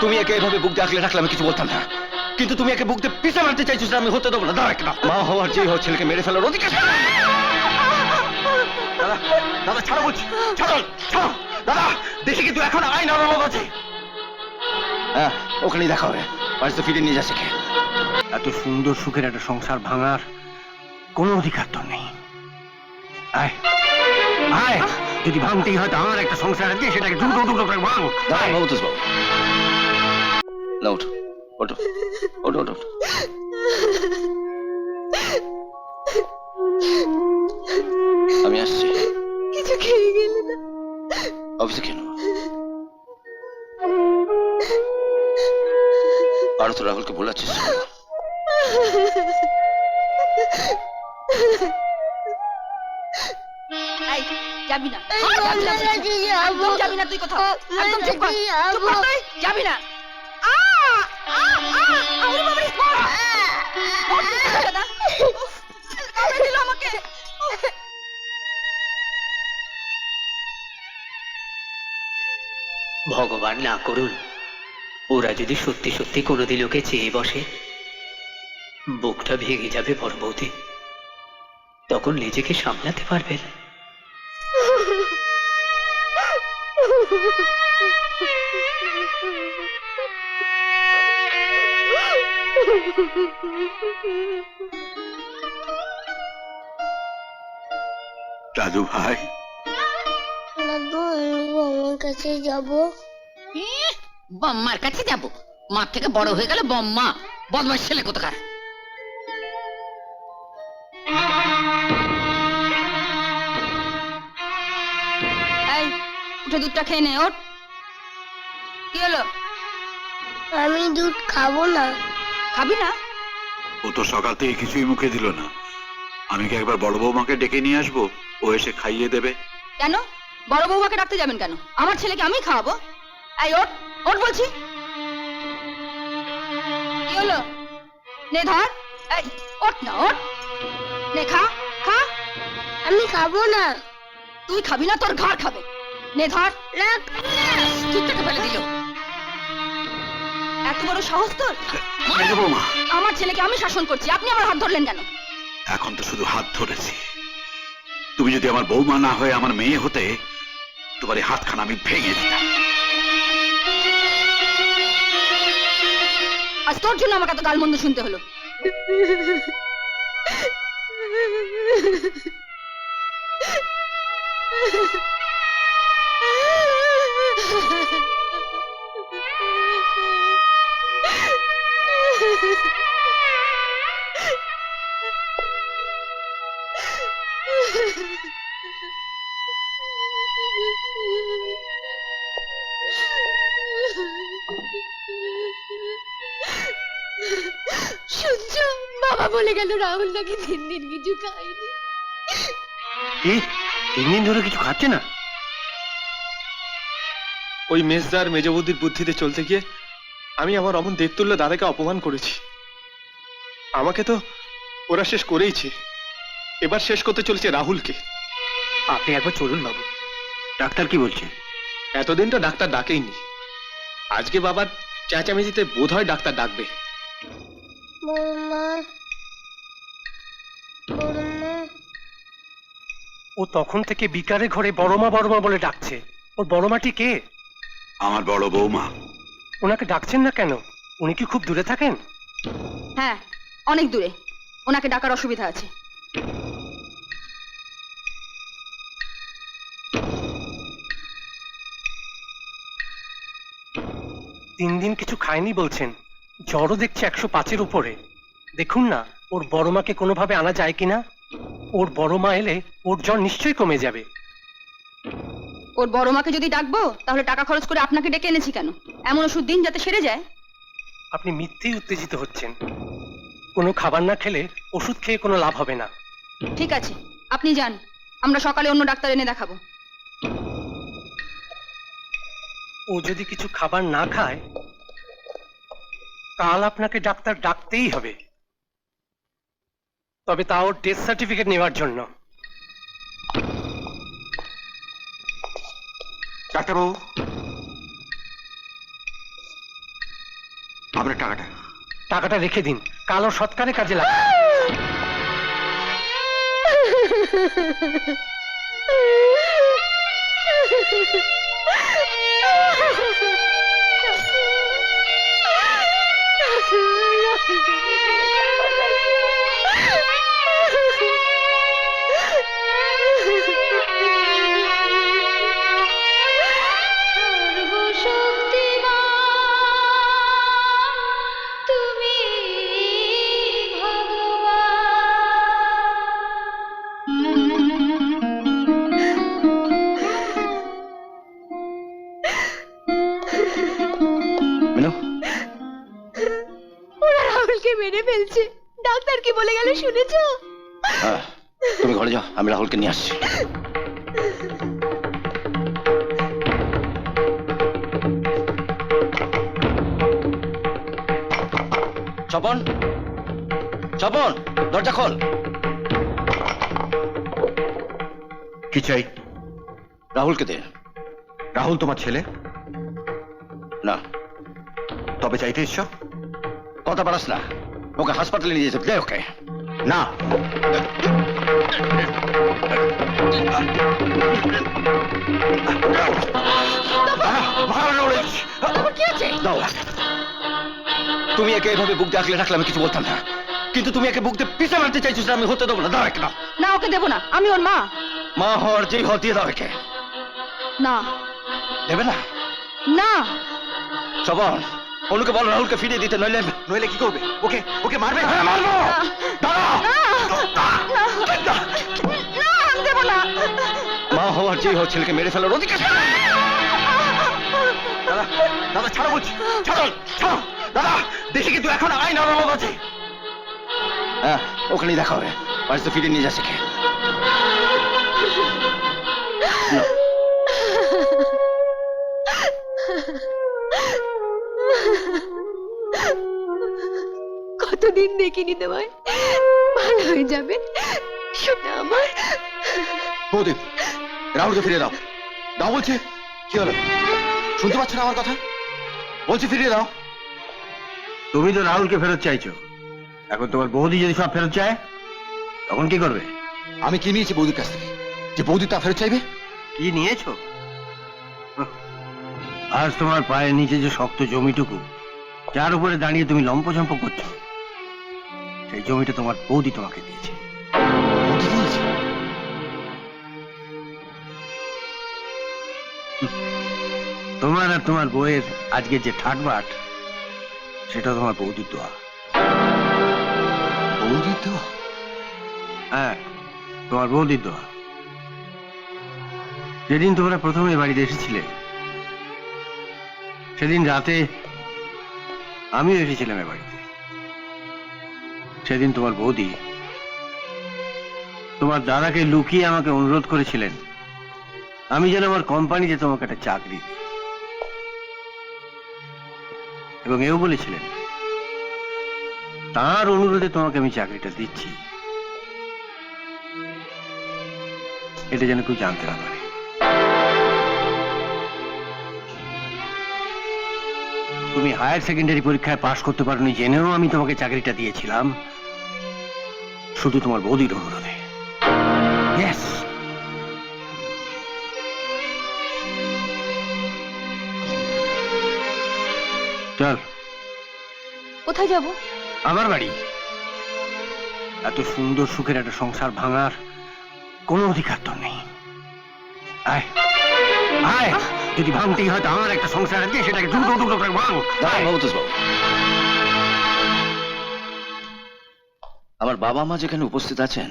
তুমি একে এভাবে বুক দিয়ে আগলে রাখলে আমি কিছু বলতাম না, কিন্তু তুমি একে বুক দিয়ে পিছনে মারতে চাইছো, সেটা আমি হতে দেবো না। দাঁড়া একটা মা হওয়ার যেই হোক ছেলেকে মেরে ফেলার অধিকার। দাদা দাদা ছাড়ো বলছি, ছাড়ো ছাড়ো দাদা, দেখি কিন্তু এখন আইন আদালত আছে। হ্যাঁ ওখানেই দেখা হবে, বাড়িতে ফিরে নিয়ে যাচ্ছে। এত সুন্দর সুখের একটা সংসার ভাঙার কোনো অধিকার তো নেই। আয় আয়, যদি ভাঙতেই হয় তো আমার একটা সংসার আছে, সেটাকে দুটো দুটো করে ভাঙ। দাঁড়ান বাবুতোষ বাবু, না ওঠো ওঠো ওঠো ওঠো। আমি আসছি। কিছু খেয়ে গেলে না? অফিসে কেন? আর তো রাহুলকে বলাচ্ছিস? যাবি না, একদম যাবি না তুই কোথাও, একদম চুপ কর, চুপ কর তুই, যাবি না। আমাকে ভগবান না করুন ওরা যদি সত্যি সত্যি কোনোদিন ওকে চেয়ে বসে, বুকটা ভেঙে যাবে বড় বৌদি, তখন নিজেকে সামলাতে পারবেন। দাদু ভাই, দাদু আমি বম্মার কাছে যাব। বম্মার কাছে যাব? মার থেকে বড় হয়ে গেল বম্মা, বদমাশ ছেলে কোথাকার। এই উঠে দুধটা খেয়ে নে, ওঠ। কি হলো? আমি দুধ খাবো না। খাবি না? ও তো সকাল থেকে কিছুই মুখে দিল না। আমি কি একবার বড় বৌমাকে ডেকে নিয়ে আসবো, ও এসে খাইয়ে দেবে? কেন বড় বৌমাকে ডাকতে যাবেন কেন? আমার ছেলেকে আমি খাওয়াবো। এই ওঠ, ওঠ বলছি। কি হলো? নে ধর, এই ওঠ না, ওঠ, নে খা খা। আমি খাবো না। তুই খাবি না, তোর ঘর খাবে। নে ধর। না, ঠিক থেকে ফেলে দিল। এত বড় সাহস তোর? বৌমা, আমার ছেলেকে আমি শাসন করছি, আপনি আমার হাত ধরলেন কেন? এখন তো শুধু হাত ধরেছি। তুমি যদি আমার বৌমা না হয়ে আমার মেয়ে হতে, তোমার এই হাতখানা আমি ভেঙে দিতাম। আজ তোর জন্য আমাকে এত গালমন্দ শুনতে হলো। সূর্য বাবা বলে গেল রাহুল নাকি 3 দিন কিছু খায়নি। কি 3 দিন ধরে কিছু খাচ্ছে না? ওই মেজদার মেজবুদ্ধির বুদ্ধিতে চলতে গিয়ে আমি আমার অমন দেবতুল্য দাদাকে অপমান করেছি। আমাকে তো ওরা শেষ করেইছে, এবার শেষ করতে চলছে রাহুলকে। আপনি একবার চলুন বাবু। ডাক্তার কি বলছে? এতদিন তো ডাক্তার ডাকেইনি, আজকে বাবার চেঁচামেচিতে বোধ হয় ডাক্তার ডাকবে। বৌমা, বৌমা, ও তখন থেকে বিকারে ঘরে বড়মা বড়মা বলে ডাকছে। ওর বড়মাটি কে? আমার বড় বৌমা। ওনাকে ডাকছেন না কেন? উনি কি খুব দূরে থাকেন? হ্যাঁ অনেক দূরে, ওনাকে ডাকার অসুবিধা আছে। তিন দিন কিছু খায়নি বলছেন, জ্বরও দেখছে 105-এর উপরে। দেখুন না ওর বড়মাকে কোনোভাবে আনা যায় কিনা। ওর বড়মা এলে ওর জ্বর নিশ্চয়ই কমে যাবে। ওর বড় মাকে যদি ডাকবো তাহলে টাকা খরচ করে আপনাকে ডেকে এনেছি কেন? এমন ওষুধ দিন যাতে সেরে যায়। আপনি মিথ্যেই উত্তেজিত হচ্ছেন। কোনো খাবার না খেলে ওষুধ খেয়ে কোনো লাভ হবে না। ঠিক আছে আপনি যান, আমরা সকালে অন্য ডাক্তার এনে দেখাবো। ও যদি কিছু খাবার না খায় কাল আপনাকে ডাক্তার ডাকতেই হবে, তবে তা ওর ডেথ সার্টিফিকেট নেওয়ার জন্য। ডাক্তারবাবু, আপনার টাকাটা। টাকাটা রেখে দিন, কালো সৎকারে কাজে লাগবে। মিনু, ওরা রাহুলকে মেরে ফেলছে, ডাক্তার কি বলে গেল শুনেছো? তুমি ঘরে যাও, আমি রাহুলকে নিয়ে আসছি। স্বপন, স্বপন, দরজা খোল। কি চাই? রাহুলকে দে। রাহুল তোমার ছেলে? না। তবে চাইতে এসছো? কথা বাড়াস না, ওকে হাসপাতালে নিয়ে যেতে দে ওকে। না, কি আছে? দাও। তুমি একে এভাবে বুক দিয়ে আগলে রাখলে আমি কিছু বলতাম না, কিন্তু তুমি একে বুক দিয়ে পিছে মারতে চাইছো, আমি হতে দেবো না। দাও একে, দাও। না, ওকে দেবো না, আমি ওর মা। মা হওয়ার যেই হওয়া দিয়ে দাও একে। না দেবে না? না, স্বপন, অনুকে বলো রাহুলকে ফিরিয়ে দিতে, নইলে নইলে কি করবে? ওকে ওকে মারবে? হ্যাঁ, মারবো। দাঁড়াও। না, আমি দেবো না। মা হওয়ার যেই হোক ছেলেকে মেরে ফেলার অধিকার। দাদা, দাদা ছাড়ো বলছি, ছাড়ো, ছাড়ো। দাদা, দেশে কিন্তু এখন আইন আদালত আছে। হ্যাঁ, ওখানেই দেখা হবে। বাড়িতে ফিরে নিয়ে যাচ্ছে কে? কতদিন দেখিনি তোমায়, ভালো হয়ে যাবে শোনা আমার। বৌদি, রাহুলকে ফিরিয়ে দাও। দাও বলছি। কি হলো, শুনতে পাচ্ছ না আমার কথা? বলছি ফিরিয়ে দাও। তুমি তো রাহুলকে ফেরত চাইছো, এখন তোমার বৌদি যদি সব ফেরত চায় তখন কি করবে? আমি কি নিয়েছি বৌদির কাছ থেকে যে বৌদি তা ফেরত চাইবে? কি নিয়েছো? আজ তোমার পায়ের নিচে যে শক্ত জমিটুকু, যার উপরে দাঁড়িয়ে তুমি লম্পঝম্প করছো, সেই জমিটা তোমার বৌদি তোমাকে দিয়েছে। বৌদি দিয়েছে? তোমার আর তোমার বউয়ের আজকে যে ঠাটবাট, সেটা তোমার বৌদির দোয়া। বৌদির তো? হ্যাঁ, তোমার বৌদির দোয়া। যেদিন তোমরা প্রথমে বাড়িতে এসেছিলে, সেদিন রাতে আমিও এসেছিলাম এ বাড়িতে। সেদিন তোমার বৌদি তোমার দাদাকে লুকিয়ে আমাকে অনুরোধ করেছিলেন আমি যেন আমার কোম্পানিতে তোমাকে একটা চাকরি দিই, এবং এও বলেছিলেন তার অনুরোধে তোমাকে আমি চাকরিটা দিচ্ছি, এটা যেন কেউ জানতে না পারে। তুমি হায়ার সেকেন্ডারি পরীক্ষায় পাশ করতে পারোনি জেনেও আমি তোমাকে চাকরিটা দিয়েছিলাম, শুধু তোমার বৌদির অনুরোধে। Yes. চল। কোথায় যাব? আমার বাড়ি। এত সুন্দর সুখের একটা সংসার ভাঙার কোনো অধিকার তো নেই। আয় আয়, যদি ভাঙতেই হয় তো আমার একটা সংসার আছে, সেটাকে টুকরো টুকরো করে ভাঙ। আমার বাবা মা যেখানে উপস্থিত আছেন,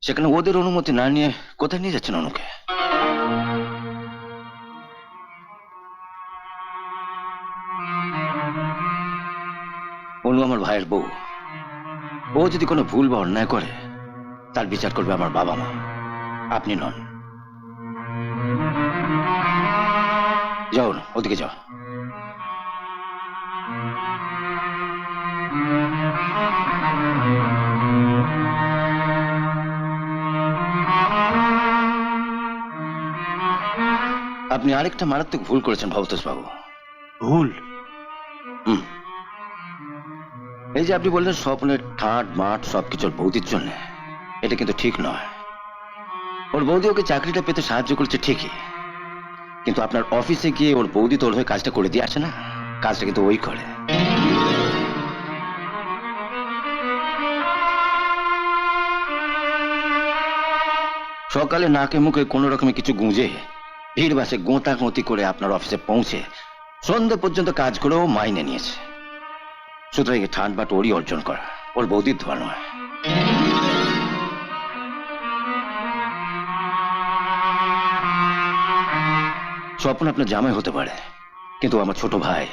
সেখানে ওদের অনুমতি না নিয়ে কোথায় নিয়ে যাচ্ছেন অনুকে? অনু আমার ভাইয়ের বউ, ও যদি কোনো ভুল বা অন্যায় করে তার বিচার করবে আমার বাবা মা, আপনি নন। যাও না, ওদিকে যাও। আপনি আরেকটা মারাত্মক ভুল করেছেন ভবতোষ বাবু। ভুল? এই যে আপনি বললেন স্বপ্নের ঠাট মাঠ সবকিছুর বৌদির জন্য, এটা কিন্তু ঠিক নয়। ওর বৌদি ওকে চাকরিটা পেতে সাহায্য করেছে ঠিকই, কিন্তু আপনার অফিসে গিয়ে ওর বৌদি তোর হয়ে কাজটা করে দিয়ে আসে না, কাজটা কিন্তু ওই করে। সকালে নাকে মুখে কোনো রকমে কিছু গুঁজে ভিড় বাসে গোঁতাগোঁতি করে আপনার অফিসে পৌঁছে সন্ধ্যে পর্যন্ত কাজ করেও মাইনে নিয়েছে। সুতরাং এই ঠান্ড বাট ওরই অর্জন করা, ওর বৌদির ধোয়া নয়। স্বপ্ন আপনার জামাই হতে পারে, কিন্তু আমার ছোট ভাই,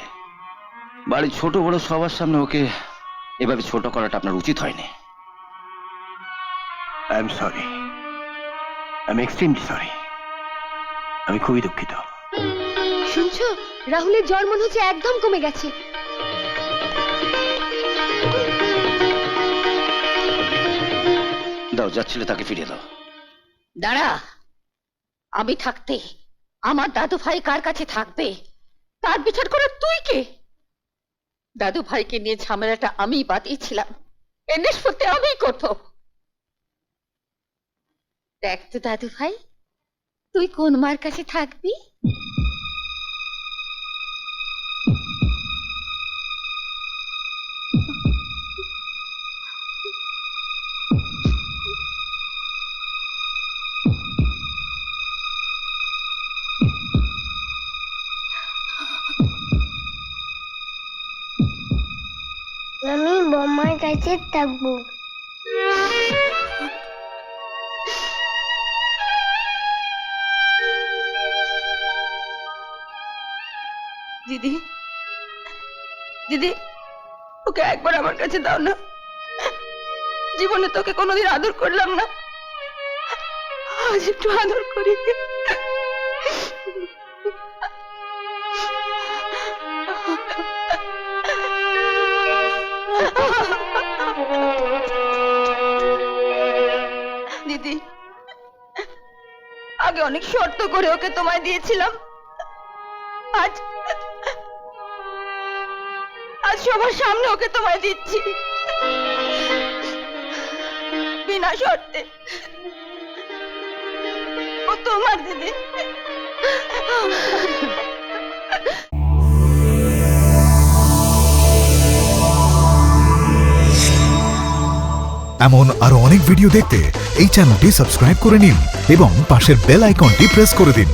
বাড়ির ছোট বড় সবার সামনে ওকে এভাবে ছোট করাটা আপনার উচিত হয়নি। I am sorry, I am extremely sorry. আমি খুবই দুঃখিত। শুনছো, রাহুলের জ্বর মনে হচ্ছে একদম কমে গেছে। দাও, যাচ্ছিলে তাকে ফিরিয়ে দাও। দাঁড়া, আমি থাকতে আমার দাদু ভাই কার কাছে থাকবে তার বিচার করে তুই কে? দাদু ভাইকে নিয়ে ঝামেলাটা আমি বাদিয়েছিলাম, এর নিষ্পত্তি আমি করবো। দেখ তো দাদু ভাই, তুই কোন মার কাছে থাকবি? আমি বৌমার কাছে থাকবো। দিদি, দিদি, ওকে একবার আমার কাছে দাও না। জীবনে তোকে কোনোদিন আদর করলাম না, আজ একটু আদর করি। দিদি, আগে অনেক শর্ত করে ওকে তোমায় দিয়েছিলাম, আজ আজ সবার সামনে ওকে তোমায় দিচ্ছি, বিনা শর্তে। ও তোমার দিদি। এমন আরো অনেক ভিডিও দেখতে এই চ্যানেলটি সাবস্ক্রাইব করে নিন এবং পাশের বেল আইকনটি প্রেস করে দিন।